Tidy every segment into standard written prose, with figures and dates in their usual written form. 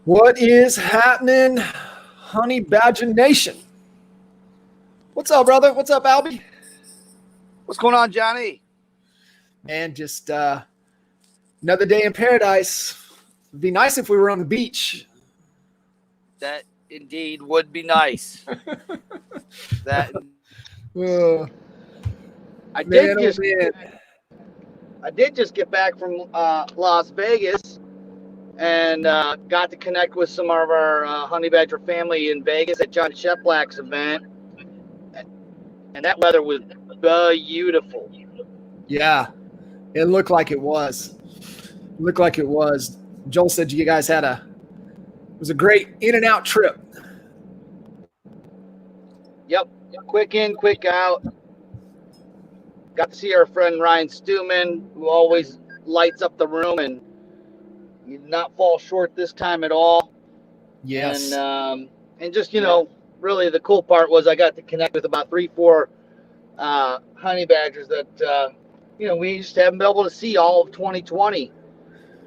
What is happening, Honey Badger Nation? What's up, brother? What's up, Albie? What's going on, Johnny? Man, just another day in paradise. It'd be nice if we were on the beach. That indeed would be nice. That I did just get back from Las Vegas and got to connect with some of our Honey Badger family in Vegas at John Sheplack's event, and that weather was beautiful. Yeah, it looked like it was. Joel said you guys had it was a great in and out trip. Yep, quick in, quick out. Got to see our friend Ryan Stewman, who always lights up the room, and he did not fall short this time at all. Yes. And just, really the cool part was I got to connect with about 3-4 honey badgers that, we just haven't been able to see all of 2020.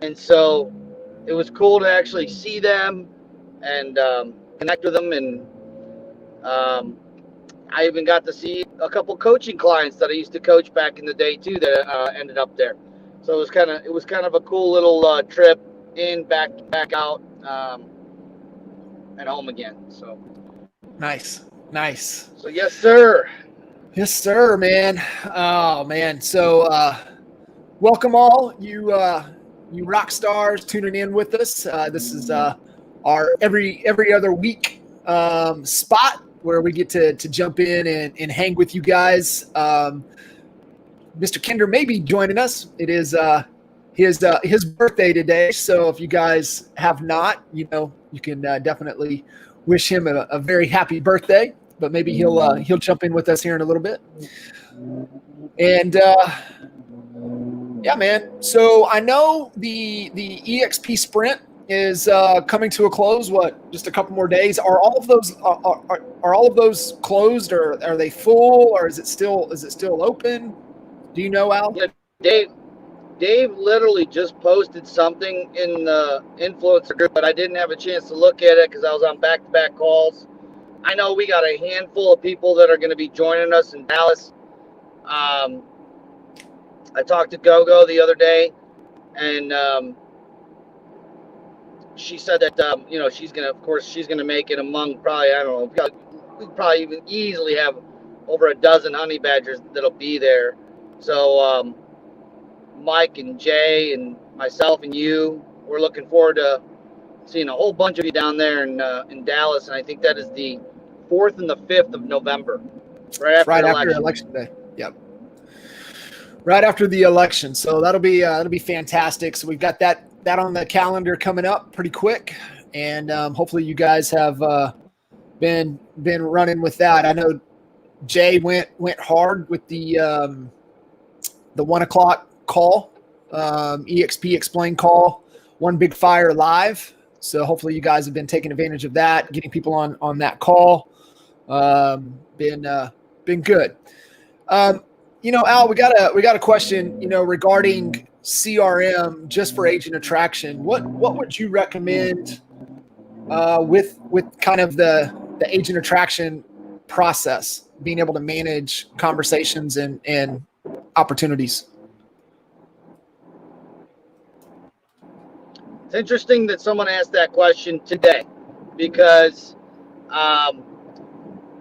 And so it was cool to actually see them and connect with them. And I even got to see a couple coaching clients that I used to coach back in the day too that ended up there. So it was kind of a cool little trip in, back out, and home again. So nice. So yes, sir, man. Oh man. So welcome all you rock stars tuning in with us. This is our every other week spot where we get to jump in and hang with you guys. Mr. Kinder may be joining us. It is his birthday today, so if you guys have not, you can definitely wish him a very happy birthday. But maybe he'll jump in with us here in a little bit. And yeah, man. So I know the EXP Sprint is coming to a close. Just a couple more days? Are all of those are all of those closed, or are they full, or is it still open? Do you know, Al? Yeah, Dave literally just posted something in the influencer group, but I didn't have a chance to look at it because I was on back-to-back calls. I know we got a handful of people that are going to be joining us in Dallas. I talked to Gogo the other day, and she said that she's gonna make it among probably, I don't know, we probably even easily have over a dozen honey badgers that'll be there. So Mike and Jay and myself and we're looking forward to seeing a whole bunch of you down there in Dallas, and I think that is the 4th and the 5th of November, right after election day. Yep. Right after the election, so that'll be fantastic. So we've got that on the calendar coming up pretty quick, and hopefully you guys have been running with that. I know Jay went hard with the 1:00 call, EXP Explain call, One Big Fire Live. So hopefully you guys have been taking advantage of that, getting people on that call. Been good. Al, we got a question, regarding CRM just for agent attraction. What would you recommend with kind of the agent attraction process, being able to manage conversations and opportunities? It's interesting that someone asked that question today because,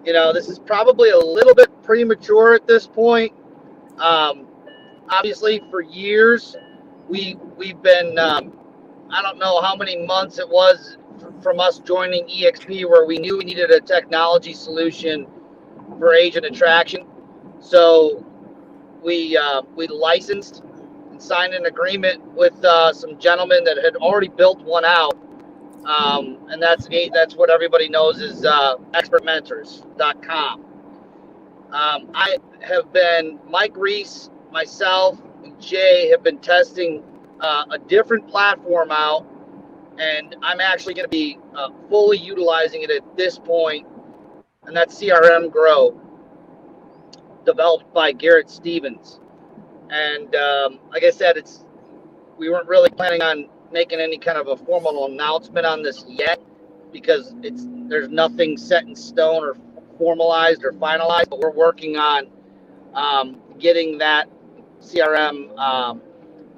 this is probably a little bit premature at this point. Obviously, for years, we've been, I don't know how many months it was from us joining EXP where we knew we needed a technology solution for agent attraction. So we licensed and signed an agreement with some gentlemen that had already built one out. And that's what everybody knows is expertmentors.com. Mike Reese, myself, and Jay have been testing a different platform out, and I'm actually going to be fully utilizing it at this point, and that's CRM Grow, developed by Garrett Stevens. And like I said, we weren't really planning on making any kind of a formal announcement on this yet because there's nothing set in stone or formalized or finalized, but we're working on getting that CRM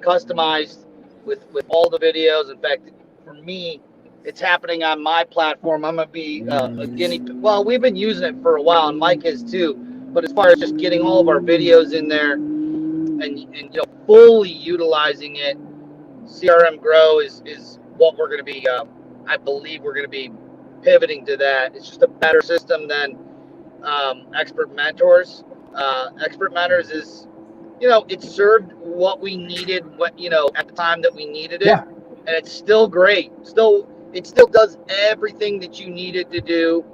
customized with all the videos. In fact, for me, it's happening on my platform. I'm gonna be a guinea pig. Well, we've been using it for a while, and Mike has too. But as far as just getting all of our videos in there and fully utilizing it, CRM Grow is what we're gonna be. I believe we're gonna be pivoting to that. It's just a better system than Expert Mentors. Expert Mentors is, it served what we needed, at the time that we needed it, Yeah. and it's still great. It still does everything that you need it to do.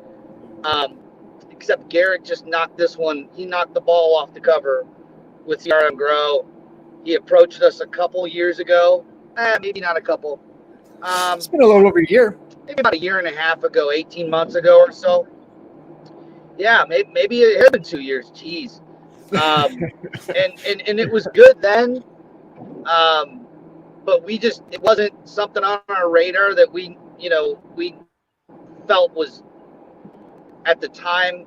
Except Garrett just knocked this one. He knocked the ball off the cover with CRM Grow. He approached us a couple years ago. Maybe not a couple. It's been a little over a year. Maybe about a year and a half ago, 18 months ago or so. Yeah, maybe it had been 2 years. Jeez. And it was good then. But it wasn't something on our radar that we felt was at the time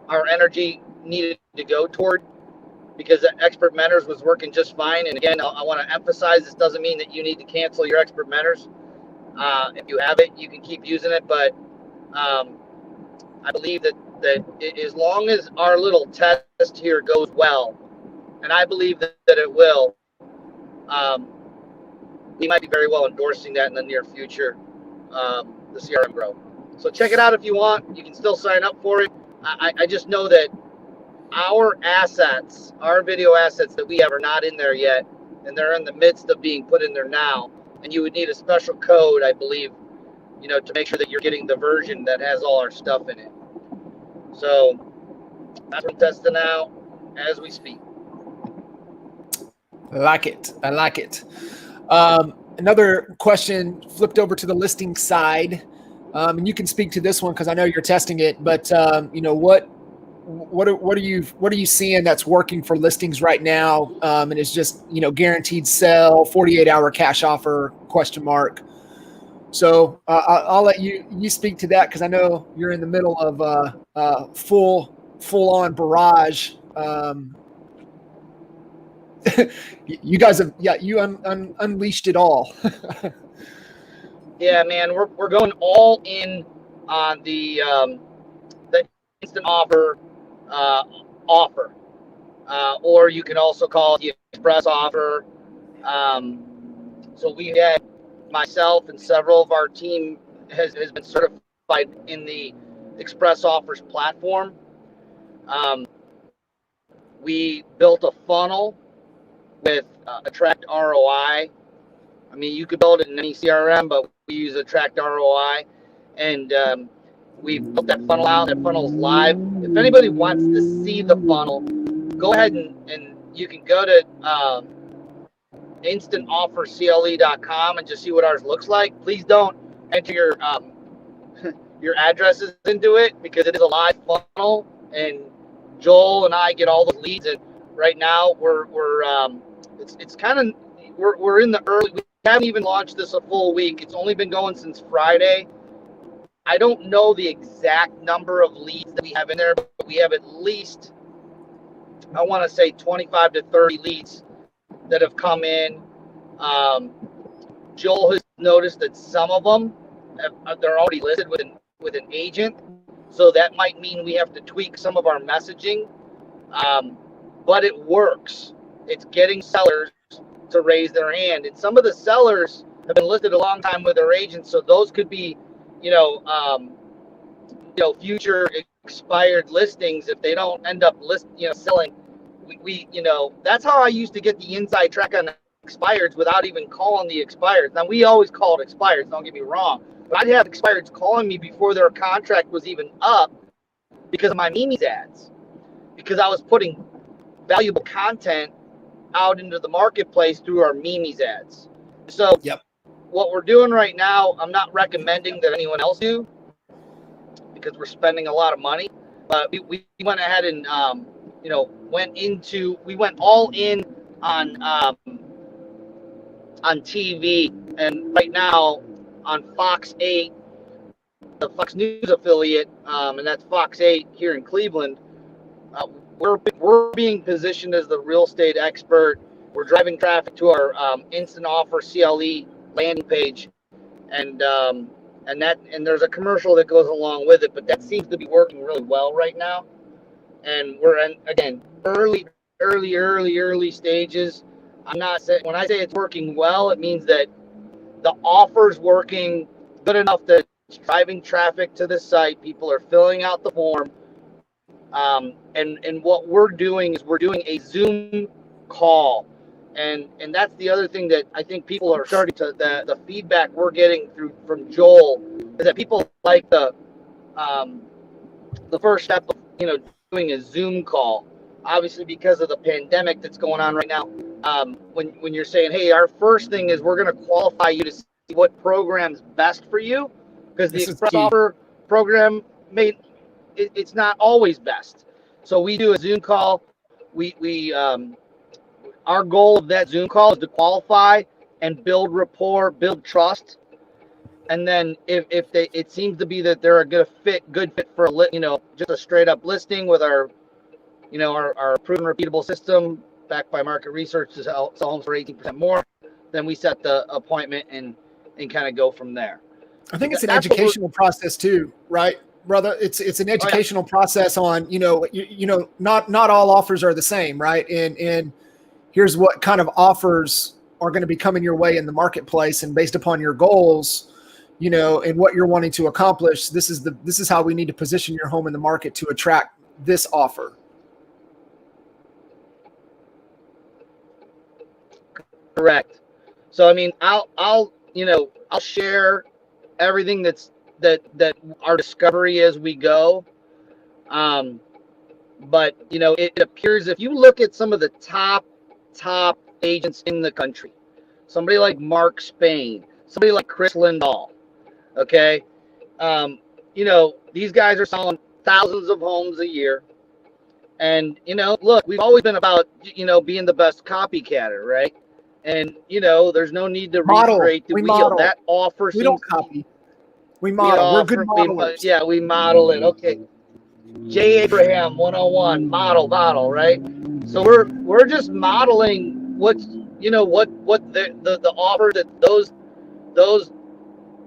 our energy needed to go toward, because Expert Mentors was working just fine. And again, I want to emphasize, this doesn't mean that you need to cancel your Expert Mentors. If you have it, you can keep using it. But I believe that as long as our little test here goes well, and I believe that it will, we might be very well endorsing that in the near future, the CRM Grow. So check it out if you want. You can still sign up for it. I just know that our assets, our video assets that we have, are not in there yet, and they're in the midst of being put in there now. And you would need a special code, I believe, to make sure that you're getting the version that has all our stuff in it. So that's what I'm testing out as we speak. I like it. Another question flipped over to the listing side, and you can speak to this one because I know you're testing it. But what are you seeing that's working for listings right now? And it's just guaranteed sell, 48-hour cash offer ? So I'll let you speak to that because I know you're in the middle of full on barrage. You guys have unleashed it all. Yeah, man, we're going all in on the instant offer, or you can also call it the express offer. So we had, myself and several of our team has been certified in the express offers platform. We built a funnel with Attract ROI. I mean, you could build it in any CRM, but we use Attract ROI, and we built that funnel out. That funnel's live. If anybody wants to see the funnel, go ahead and you can go to instantoffercle.com and just see what ours looks like. Please don't enter your addresses into it because it is a live funnel, and Joel and I get all the leads. And right now we're in the early. We haven't even launched this a full week. It's only been going since Friday. I don't know the exact number of leads that we have in there, but we have at least, I want to say 25 to 30 leads that have come in. Joel has noticed that some of them they're already listed with an agent, so that might mean we have to tweak some of our messaging. But it works. It's getting sellers to raise their hand, and some of the sellers have been listed a long time with their agents, so those could be, future expired listings if they don't end up selling. We that's how I used to get the inside track on the expireds without even calling the expireds. Now, we always called expireds, don't get me wrong, but I'd have expireds calling me before their contract was even up because of my Mimi's ads, because I was putting valuable content out into the marketplace through our Mimi's ads. So Yep. What we're doing right now, I'm not recommending that anyone else do because we're spending a lot of money, but we went ahead and we went all in on TV And right now on Fox 8, the Fox News affiliate, and that's Fox 8 here in Cleveland, we're being positioned as the real estate expert. We're driving traffic to our instant offer CLE landing page, and there's a commercial that goes along with it. But that seems to be working really well right now. And we're in, again, early stages. I'm not saying, when I say it's working well, it means that the offer's working good enough that it's driving traffic to the site. People are filling out the form. And what we're doing is we're doing a Zoom call. And that's the other thing that I think people are starting to, the feedback we're getting from Joel is that people like the first step of, doing a Zoom call. Obviously, because of the pandemic that's going on right now, when you're saying, hey, our first thing is we're going to qualify you to see what program's best for you, because the express offer program it's not always best. So we do a Zoom call. Our goal of that Zoom call is to qualify and build rapport, build trust. And then if it seems to be that they're a good fit for just a straight up listing with our proven repeatable system backed by market research to sell homes for 18% more, then we set the appointment and kind of go from there. I think it's an educational process too, right, brother? It's an educational process on, not all offers are the same, right? And here's what kind of offers are going to be coming your way in the marketplace, and based upon your goals, and what you're wanting to accomplish, this is how we need to position your home in the market to attract this offer. Correct. So I mean, I'll share everything that our discovery as we go. But it appears, if you look at some of the top agents in the country, somebody like Mark Spain, somebody like Chris Lindahl, okay, these guys are selling thousands of homes a year. And look, we've always been about being the best copycatter, right? And there's no need to recreate the wheel. That offer we don't copy. We model. We're good modelers. We model it. Okay. J. Abraham 101, model, right? So we're just modeling what's what the offer that those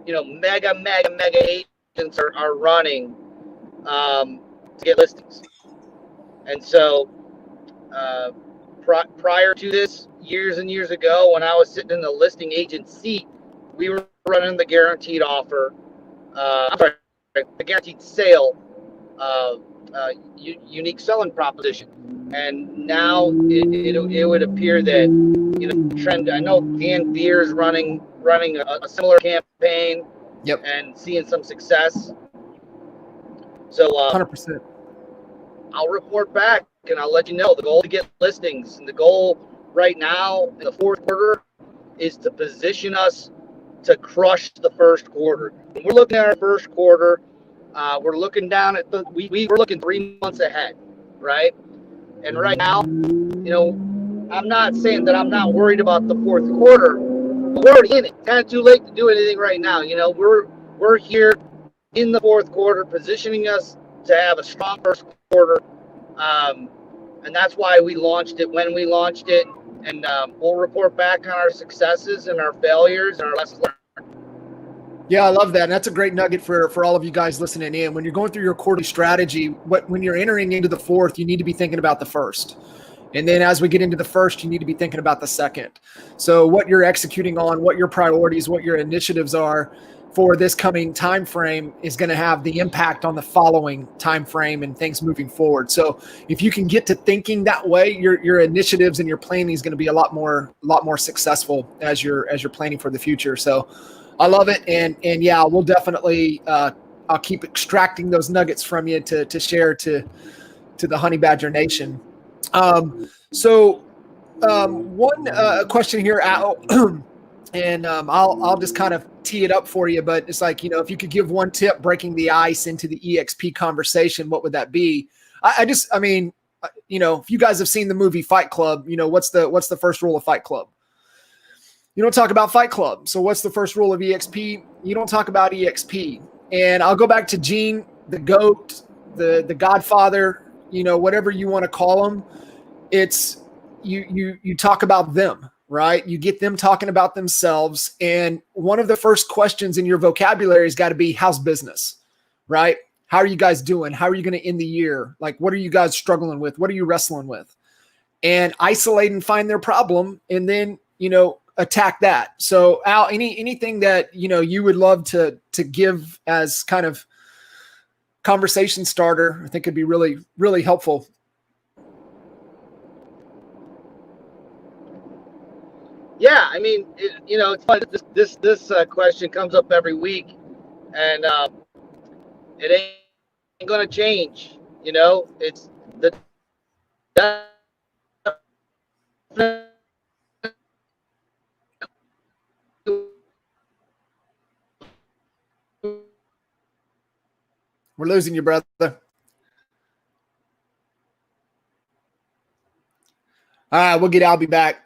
mega agents are running to get listings. And so prior to this, years and years ago, when I was sitting in the listing agent seat, we were running the guaranteed offer. The guaranteed sale, unique selling proposition. And now it would appear that trend. I know Dan Beer's running a similar campaign. Yep. And seeing some success. So 100%. I'll report back and I'll let you know. The goal to get listings, and the goal right now in the fourth quarter is to position us to crush the first quarter. When we're looking at our first quarter, we're looking down at we're looking 3 months ahead, right? And right now, I'm not saying that I'm not worried about the fourth quarter, but we're already in it. Kind of too late to do anything right now. We're here in the fourth quarter, positioning us to have a strong first quarter. And that's why we launched it when we launched it. And we'll report back on our successes and our failures and our lessons learned. Yeah, I love that. And that's a great nugget for all of you guys listening in. When you're going through your quarterly strategy, when you're entering into the fourth, you need to be thinking about the first. And then as we get into the first, you need to be thinking about the second. So what you're executing on, what your priorities, what your initiatives are for this coming time frame is going to have the impact on the following time frame and things moving forward. So if you can get to thinking that way, your initiatives and your planning is going to be a lot more successful as you're planning for the future. So I love it. And yeah, we'll definitely I'll keep extracting those nuggets from you to share to the Honey Badger Nation. One question here, Al, and I'll just kind of tee it up for you, but it's like, if you could give one tip breaking the ice into the EXP conversation, what would that be? If you guys have seen the movie Fight Club, what's the first rule of Fight Club? You don't talk about Fight Club. So what's the first rule of EXP? You don't talk about EXP. And I'll go back to Gene, the GOAT, the Godfather, whatever you want to call him. It's you talk about them, right? You get them talking about themselves. And one of the first questions in your vocabulary has got to be, how's business, right? How are you guys doing? How are you going to end the year? Like, what are you guys struggling with? What are you wrestling with? And isolate and find their problem, and then, attack that. So Al, anything that, you would love to give as kind of conversation starter, I think could be really, really helpful. Yeah, I mean, it's fun. This question comes up every week, and it ain't gonna change. It's the We're losing you, brother. All right, we'll get Albie back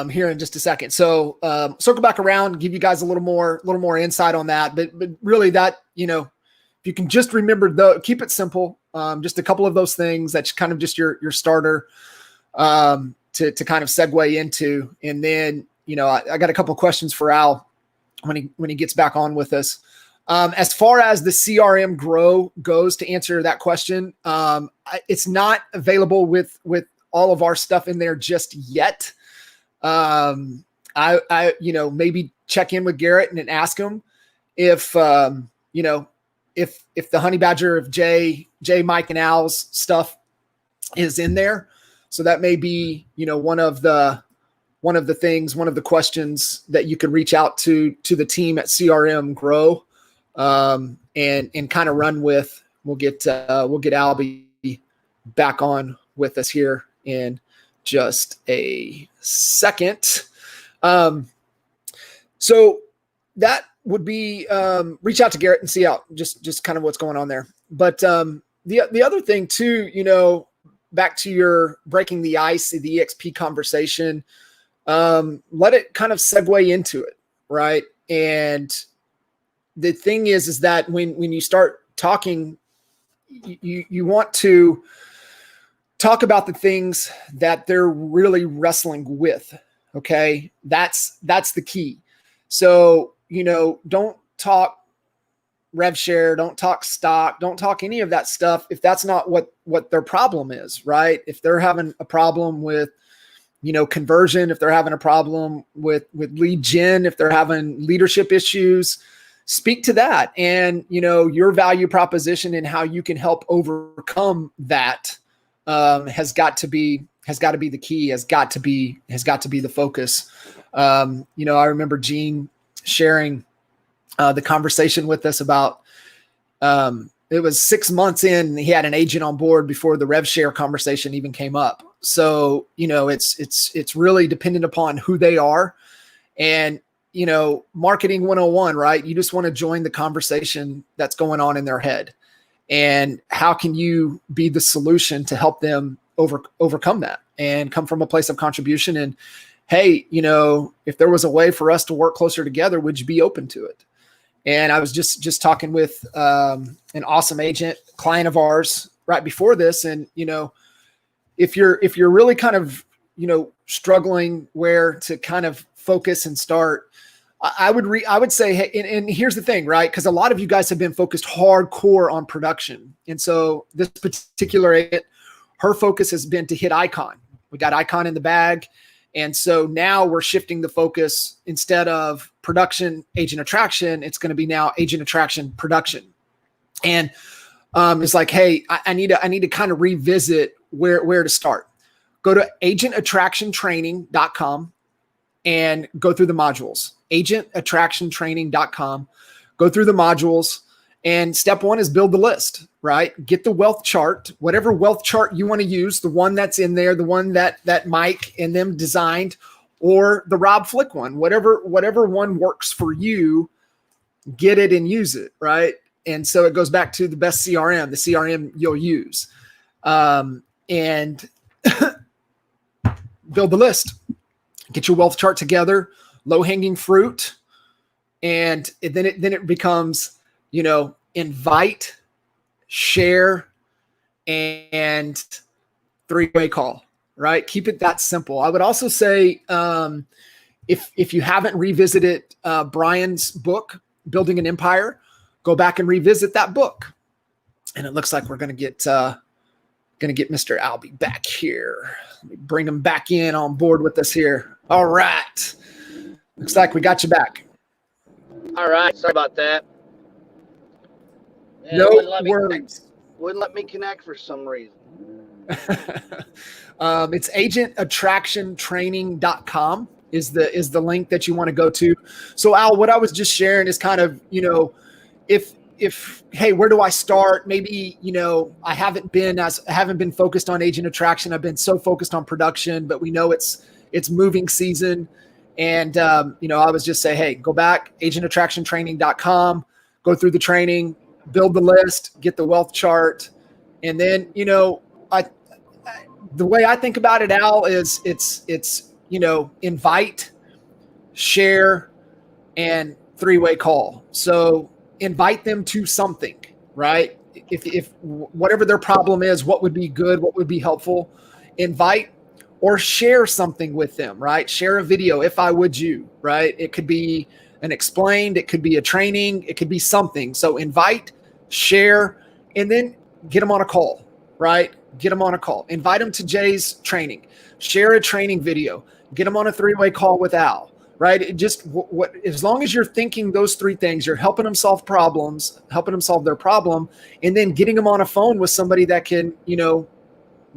here in just a second. So circle back around, give you guys a little more insight on that. But really, that if you can just remember keep it simple. Just a couple of those things. That's kind of just your starter to kind of segue into, and then I got a couple of questions for Al when he gets back on with us. As far as the CRM Grow goes, to answer that question, it's not available with all of our stuff in there just yet. I maybe check in with Garrett and ask him if the Honey Badger of Jay, Mike, and Al's stuff is in there. So that may be, one of the questions that you could reach out to the team at CRM Grow, and kind of run with. We'll get Albie back on with us here in just a second. So that would be, reach out to Garrett and see out just kind of what's going on there. But the other thing too, back to your breaking the ice, the EXP conversation, let it kind of segue into it, right? And the thing is that when you start talking, you want to talk about the things that they're really wrestling with. Okay. That's the key. So, don't talk rev share, don't talk stock, don't talk any of that stuff if that's not what their problem is, right? If they're having a problem with, conversion, if they're having a problem with lead gen, if they're having leadership issues, speak to that. And, your value proposition and how you can help overcome that has got to be the key, has got to be the focus. I remember Gene sharing the conversation with us about, it was 6 months in, he had an agent on board before the rev share conversation even came up. So, it's really dependent upon who they are, and, marketing 101, right? You just want to join the conversation that's going on in their head. And how can you be the solution to help them overcome that and come from a place of contribution? And hey, if there was a way for us to work closer together, would you be open to it? And I was just talking with an awesome agent client of ours right before this. And, if you're really kind of, struggling where to kind of focus and start, I would say, hey, and here's the thing, right? Because a lot of you guys have been focused hardcore on production. And so this particular agent, her focus has been to hit Icon. We got Icon in the bag. And so now we're shifting the focus, instead of production, agent attraction, it's going to be now agent attraction, production. And it's like, hey, I need to kind of revisit where to start. Go to agentattractiontraining.com and go through the modules. Agentattractiontraining.com. Go through the modules. And step one is build the list, right? Get the wealth chart, whatever wealth chart you want to use, the one that's in there, the one that Mike and them designed, or the Rob Flick one, whatever one works for you, get it and use it, right? And so it goes back to the best CRM, the CRM you'll use. And build the list. Get your wealth chart together. low hanging fruit. And then it becomes, invite, share, and three-way call, right? Keep it that simple. I would also say, if you haven't revisited Brian's book, Building an Empire, go back and revisit that book. And it looks like we're going to get Mr. Albie back here. Let me bring him back in on board with us here. All right. Looks like we got you back. All right. Sorry about that. Yeah, no worries. Wouldn't let me connect for some reason. It's agentattractiontraining.com is the link that you want to go to. So Al, what I was just sharing is kind of, if hey, where do I start? Maybe, I haven't been focused on agent attraction. I've been so focused on production, but we know it's moving season. And, I was just say, hey, go back, agentattractiontraining.com, go through the training, build the list, get the wealth chart. And then, the way I think about it, Al, is it's invite, share, and three-way call. So invite them to something, right? If whatever their problem is, what would be good, what would be helpful, invite or share something with them, right? Share a video, if I would you, right? It could be an explained, it could be a training, it could be something. So invite, share, and then get them on a call, right? Get them on a call. Invite them to Jay's training. Share a training video. Get them on a three-way call with Al, right? It just as long as you're thinking those three things, you're helping them solve problems, helping them solve their problem, and then getting them on a phone with somebody that can,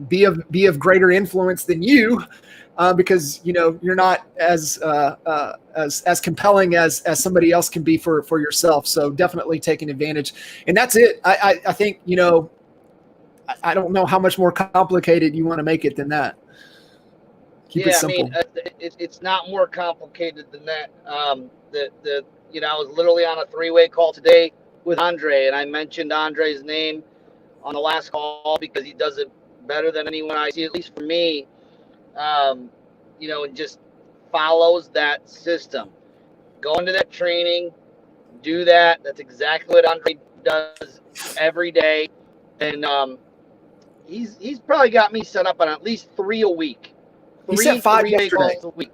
be of greater influence than you, because you're not as compelling as somebody else can be for yourself. So definitely taking advantage, and that's it. I think I don't know how much more complicated you want to make it than that. Keep it simple. I mean, it's not more complicated than that. I was literally on a three-way call today with Andre, and I mentioned Andre's name on the last call because he does it better than anyone I see, at least for me. And just follows that system. Go into that training, do that. That's exactly what Andre does every day, and he's probably got me set up on at least 3 a week. He set 5 yesterday. A week.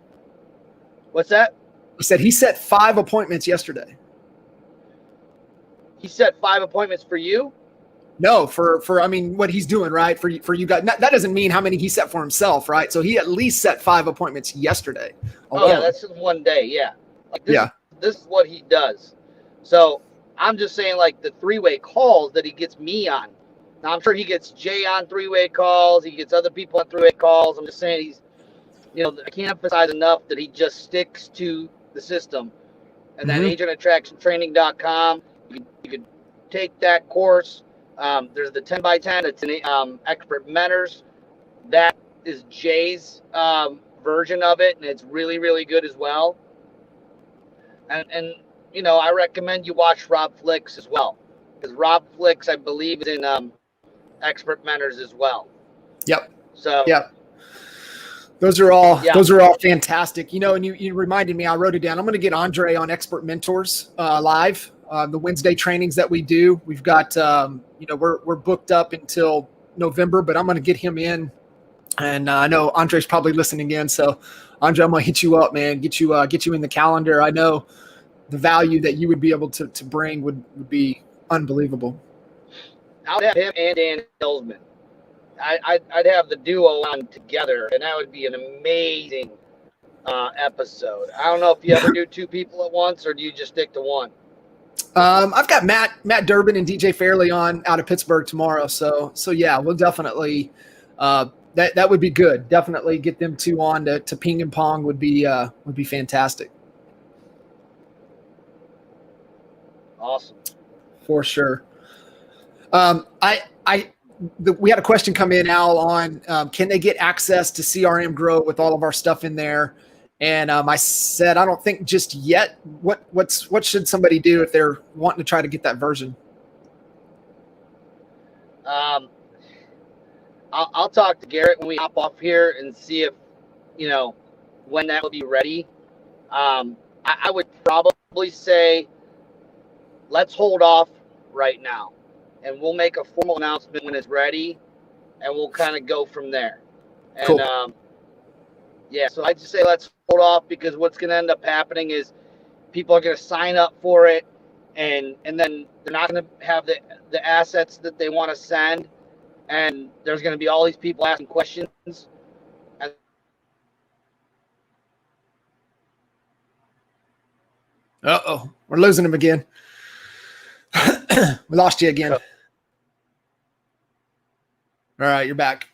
What's that? He said he set 5 appointments yesterday. He set 5 appointments for you? No, for what he's doing, right? For you guys. That doesn't mean how many he set for himself, right? So he at least set 5 appointments yesterday. Oh, yeah, that's just one day, yeah. This is what he does. So I'm just saying, like, the three-way calls that he gets me on. Now, I'm sure he gets Jay on three-way calls. He gets other people on three-way calls. I'm just saying he's, I can't emphasize enough that he just sticks to the system. And then agentattractiontraining.com, you could take that course. There's the 10x10. It's an expert mentors. That is Jay's version of it, and it's really, really good as well. And I recommend you watch Rob Flicks as well, because Rob Flicks, I believe, is in expert mentors as well. Yep. So yep. Those are all fantastic. And you reminded me, I wrote it down. I'm going to get Andre on Expert Mentors live. The Wednesday trainings that we do, we've got, we're booked up until November, but I'm going to get him in. And I know Andre's probably listening in. So Andre, I'm going to hit you up, man, get you in the calendar. I know the value that you would be able to bring would be unbelievable. I would have him and Dan Hillsman. I'd have the duo on together, and that would be an amazing episode. I don't know if you ever do 2 people at once, or do you just stick to one? I've got Matt Durbin and DJ Fairley on out of Pittsburgh tomorrow. So yeah, we'll definitely, that would be good. Definitely get them 2 on to ping and pong would be fantastic. Awesome. For sure. We had a question come in, Al, on can they get access to CRM Grow with all of our stuff in there? And I said, I don't think just yet. What should somebody do if they're wanting to try to get that version? I'll talk to Garrett when we hop off here and see if, when that will be ready. I would probably say let's hold off right now, and we'll make a formal announcement when it's ready, and we'll kind of go from there. And Cool. yeah, so I'd just say let's hold off, because what's going to end up happening is people are going to sign up for it, and then they're not going to have the assets that they want to send, and there's going to be all these people asking questions. And Uh-oh, we're losing him again. We lost you again. All right, you're back.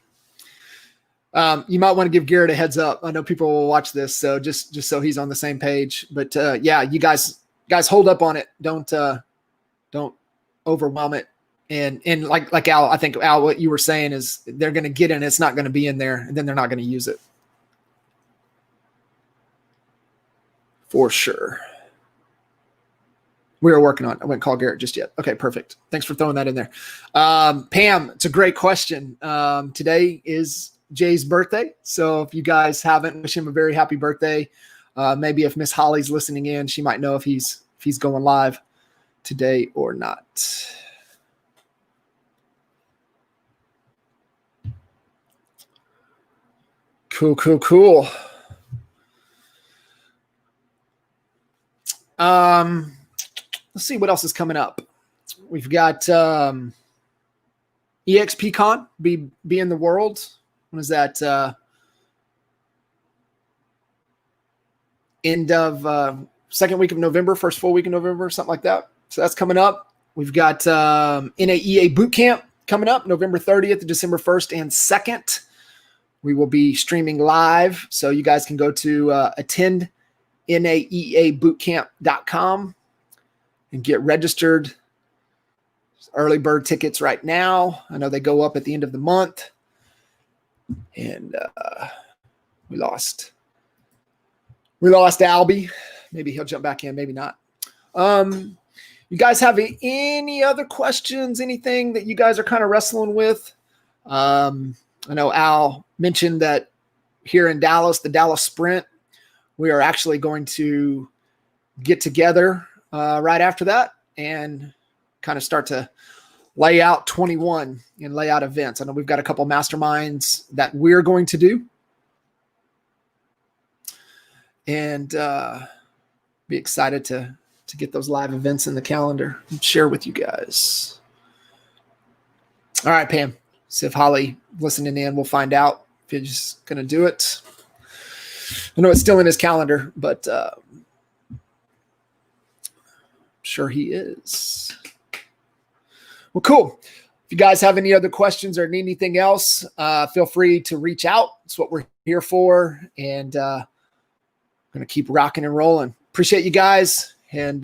You might want to give Garrett a heads up. I know people will watch this, so just so he's on the same page. But yeah, you guys hold up on it. Don't overwhelm it. And like Al, I think Al, what you were saying is they're going to get in, it's not going to be in there, and then they're not going to use it for sure. We are working on it. I wouldn't call Garrett just yet. Okay, perfect. Thanks for throwing that in there. Pam, it's a great question. Today is Jay's birthday. So if you guys haven't, wish him a very happy birthday. Maybe if Miss Holly's listening in, she might know if he's going live today or not. Cool. Let's see what else is coming up. We've got EXPCon be in the world. When is that? End of second week of November, first full week of November, something like that. So that's coming up. We've got NAEA Boot Camp coming up November 30th to December 1st and 2nd. We will be streaming live, so you guys can go to attend naeabootcamp.com and get registered. Early bird tickets right now. I know they go up at the end of the month. And we lost Albie. Maybe he'll jump back in, maybe not. You guys have any other questions, anything that you guys are kind of wrestling with? I know Al mentioned that here in Dallas, the Dallas Sprint, we are actually going to get together right after that and kind of start to lay out 21 and lay out events. I know we've got a couple masterminds that we're going to do, and be excited to get those live events in the calendar and share with you guys. All right, Pam, see if Holly listening in, we'll find out if you're just going to do it. I know it's still in his calendar, but sure he is. Well, cool. If you guys have any other questions or need anything else, feel free to reach out. That's what we're here for. And I'm going to keep rocking and rolling. Appreciate you guys. And